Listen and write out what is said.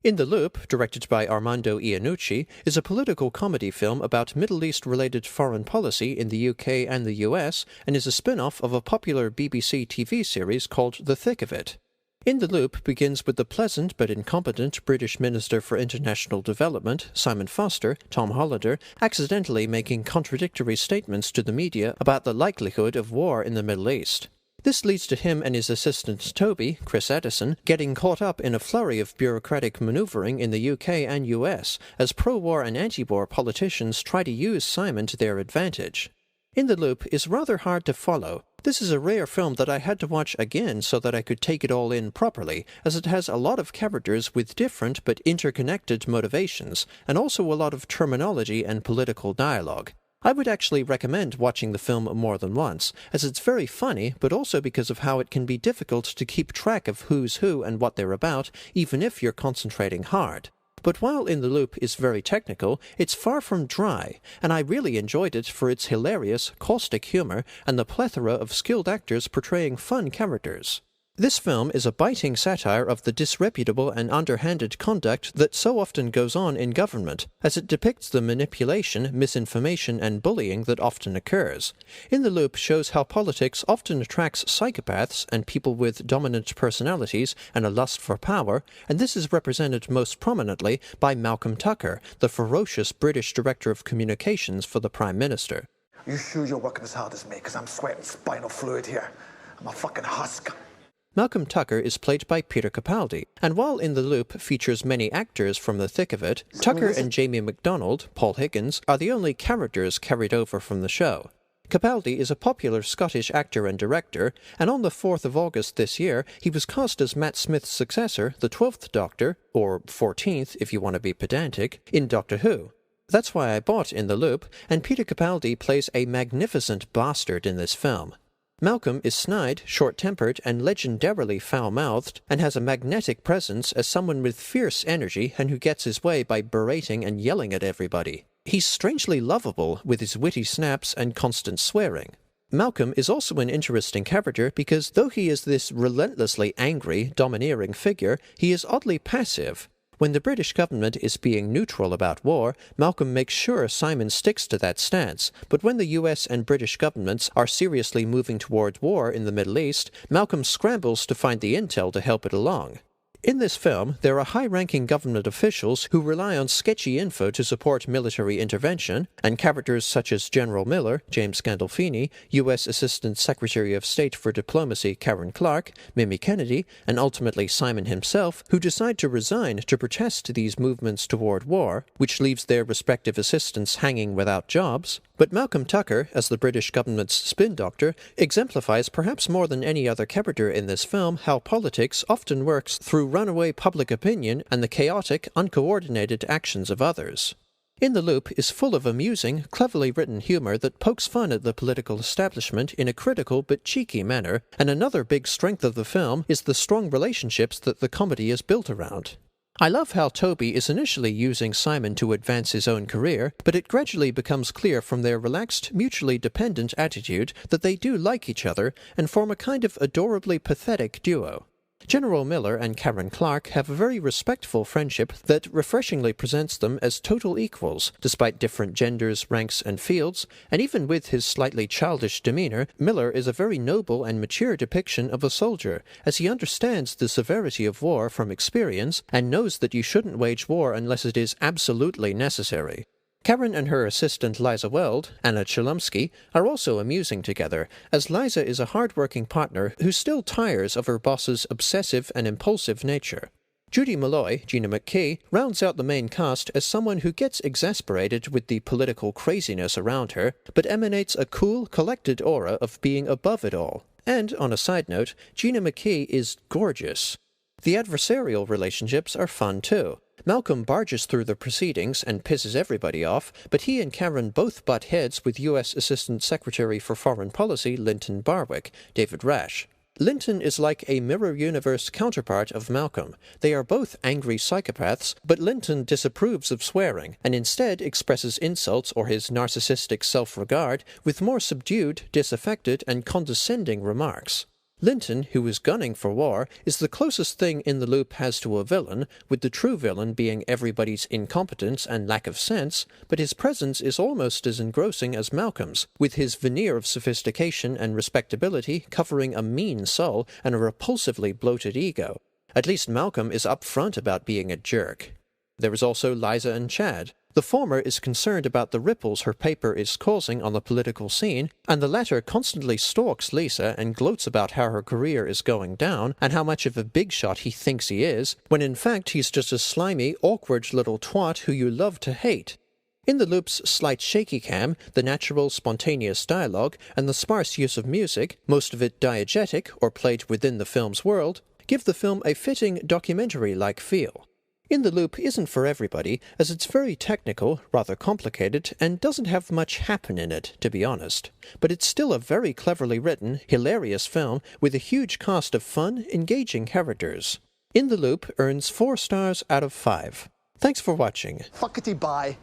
In the Loop, directed by Armando Iannucci, is a political comedy film about Middle East-related foreign policy in the UK and the US, and is a spin-off of a popular BBC TV series called The Thick of It. In the Loop begins with the pleasant but incompetent British Minister for International Development, Simon Foster, Tom Hollander, accidentally making contradictory statements to the media about the likelihood of war in the Middle East. This leads to him and his assistant Toby, Chris Edison, getting caught up in a flurry of bureaucratic manoeuvring in the UK and US as pro-war and anti-war politicians try to use Simon to their advantage. In the Loop is rather hard to follow. This is a rare film that I had to watch again so that I could take it all in properly, as it has a lot of characters with different but interconnected motivations, and also a lot of terminology and political dialogue. I would actually recommend watching the film more than once, as it's very funny, but also because of how it can be difficult to keep track of who's who and what they're about, even if you're concentrating hard. But while In the Loop is very technical, it's far from dry, and I really enjoyed it for its hilarious, caustic humor and the plethora of skilled actors portraying fun characters. This film is a biting satire of the disreputable and underhanded conduct that so often goes on in government, as it depicts the manipulation, misinformation, and bullying that often occurs. In the Loop shows how politics often attracts psychopaths and people with dominant personalities and a lust for power, and this is represented most prominently by Malcolm Tucker, the ferocious British Director of Communications for the Prime Minister. You sure you're working as hard as me? Because I'm sweating spinal fluid here. I'm a fucking husk. Malcolm Tucker is played by Peter Capaldi, and while In the Loop features many actors from the thick of it, Tucker and Jamie MacDonald, Paul Higgins, are the only characters carried over from the show. Capaldi is a popular Scottish actor and director, and on the 4th of August this year, he was cast as Matt Smith's successor, the 12th Doctor, or 14th if you want to be pedantic, in Doctor Who. That's why I bought In the Loop, and Peter Capaldi plays a magnificent bastard in this film. Malcolm is snide, short-tempered, and legendarily foul-mouthed, and has a magnetic presence as someone with fierce energy and who gets his way by berating and yelling at everybody. He's strangely lovable with his witty snaps and constant swearing. Malcolm is also an interesting character because though he is this relentlessly angry, domineering figure, he is oddly passive. When the British government is being neutral about war, Malcolm makes sure Simon sticks to that stance, but when the US and British governments are seriously moving toward war in the Middle East, Malcolm scrambles to find the intel to help it along. In this film, there are high-ranking government officials who rely on sketchy info to support military intervention, and characters such as General Miller, James Gandolfini, U.S. Assistant Secretary of State for Diplomacy Karen Clark, Mimi Kennedy, and ultimately Simon himself, who decide to resign to protest these movements toward war, which leaves their respective assistants hanging without jobs. But Malcolm Tucker, as the British government's spin doctor, exemplifies perhaps more than any other character in this film how politics often works through runaway public opinion and the chaotic, uncoordinated actions of others. In the Loop is full of amusing, cleverly written humor that pokes fun at the political establishment in a critical but cheeky manner, and another big strength of the film is the strong relationships that the comedy is built around. I love how Toby is initially using Simon to advance his own career, but it gradually becomes clear from their relaxed, mutually dependent attitude that they do like each other and form a kind of adorably pathetic duo. General Miller and Karen Clark have a very respectful friendship that refreshingly presents them as total equals, despite different genders, ranks, and fields, and even with his slightly childish demeanor, Miller is a very noble and mature depiction of a soldier, as he understands the severity of war from experience and knows that you shouldn't wage war unless it is absolutely necessary. Karen and her assistant Liza Weld, Anna Chalumsky, are also amusing together, as Liza is a hard-working partner who still tires of her boss's obsessive and impulsive nature. Judy Malloy, Gina McKee, rounds out the main cast as someone who gets exasperated with the political craziness around her, but emanates a cool, collected aura of being above it all. And, on a side note, Gina McKee is gorgeous. The adversarial relationships are fun too. Malcolm barges through the proceedings and pisses everybody off, but he and Karen both butt heads with U.S. Assistant Secretary for Foreign Policy Linton Barwick, David Rash. Linton is like a mirror universe counterpart of Malcolm. They are both angry psychopaths, but Linton disapproves of swearing, and instead expresses insults or his narcissistic self-regard with more subdued, disaffected, and condescending remarks. Linton, who is gunning for war, is the closest thing In the Loop has to a villain, with the true villain being everybody's incompetence and lack of sense, but his presence is almost as engrossing as Malcolm's, with his veneer of sophistication and respectability covering a mean soul and a repulsively bloated ego. At least Malcolm is upfront about being a jerk. There is also Liza and Chad. The former is concerned about the ripples her paper is causing on the political scene, and the latter constantly stalks Lisa and gloats about how her career is going down and how much of a big shot he thinks he is, when in fact he's just a slimy, awkward little twat who you love to hate. In the Loop's slight shaky cam, the natural, spontaneous dialogue, and the sparse use of music, most of it diegetic or played within the film's world, give the film a fitting documentary-like feel. In the Loop isn't for everybody, as it's very technical, rather complicated, and doesn't have much happen in it, to be honest. But it's still a very cleverly written, hilarious film with a huge cast of fun, engaging characters. In the Loop earns 4 stars out of 5. Thanks for watching. Fuckety bye.